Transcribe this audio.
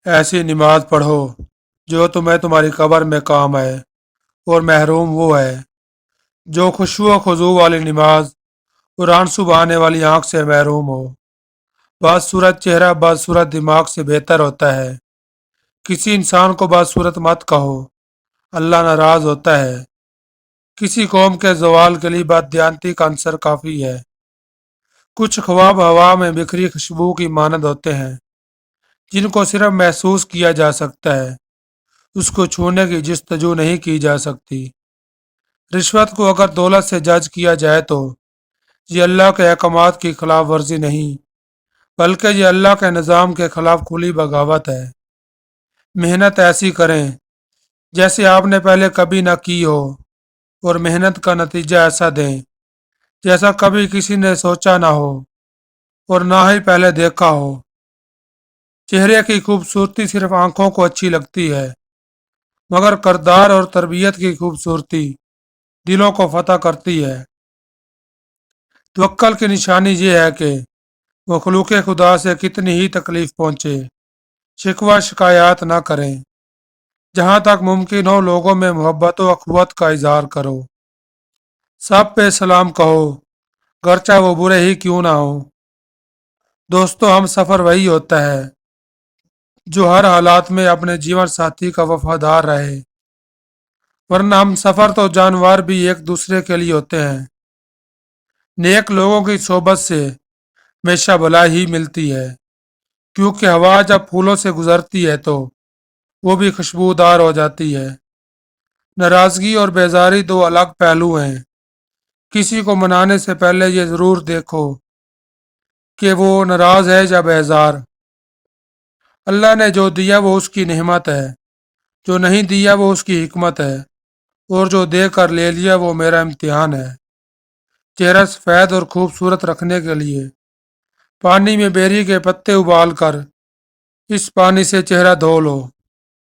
ایسی نماز پڑھو جو تمہیں تمہاری قبر میں کام آئے، اور محروم وہ ہے جو خشوع و خضوع والی نماز اور آنسو بہانے والی آنکھ سے محروم ہو۔ بعض صورت چہرہ بعض صورت دماغ سے بہتر ہوتا ہے۔ کسی انسان کو بعض صورت مت کہو، اللہ ناراض ہوتا ہے۔ کسی قوم کے زوال کے لیے بد دیانتی کا عنصر کافی ہے۔ کچھ خواب ہوا میں بکھری خوشبو کی مانند ہوتے ہیں جن کو صرف محسوس کیا جا سکتا ہے، اس کو چھونے کی جستجو نہیں کی جا سکتی۔ رشوت کو اگر دولت سے جج کیا جائے تو یہ اللہ کے احکامات کی خلاف ورزی نہیں، بلکہ یہ اللہ کے نظام کے خلاف کھلی بغاوت ہے۔ محنت ایسی کریں جیسے آپ نے پہلے کبھی نہ کی ہو، اور محنت کا نتیجہ ایسا دیں جیسا کبھی کسی نے سوچا نہ ہو اور نہ ہی پہلے دیکھا ہو۔ چہرے کی خوبصورتی صرف آنکھوں کو اچھی لگتی ہے، مگر کردار اور تربیت کی خوبصورتی دلوں کو فتح کرتی ہے۔ توکل کی نشانی یہ ہے کہ مخلوق خدا سے کتنی ہی تکلیف پہنچے، شکوہ شکایات نہ کریں۔ جہاں تک ممکن ہو لوگوں میں محبت و اخوت کا اظہار کرو۔ سب پہ سلام کہو، گرچہ وہ برے ہی کیوں نہ ہو۔ دوستو، ہم سفر وہی ہوتا ہے جو ہر حالات میں اپنے جیون ساتھی کا وفادار رہے، ورنہ ہم سفر تو جانور بھی ایک دوسرے کے لیے ہوتے ہیں۔ نیک لوگوں کی صحبت سے ہمیشہ بھلائی ہی ملتی ہے، کیونکہ ہوا جب پھولوں سے گزرتی ہے تو وہ بھی خوشبودار ہو جاتی ہے۔ ناراضگی اور بیزاری دو الگ پہلو ہیں۔ کسی کو منانے سے پہلے یہ ضرور دیکھو کہ وہ ناراض ہے یا بیزار۔ اللہ نے جو دیا وہ اس کی نعمت ہے، جو نہیں دیا وہ اس کی حکمت ہے، اور جو دے کر لے لیا وہ میرا امتحان ہے۔ چہرہ سفید اور خوبصورت رکھنے کے لیے پانی میں بیری کے پتے ابال کر اس پانی سے چہرہ دھو لو۔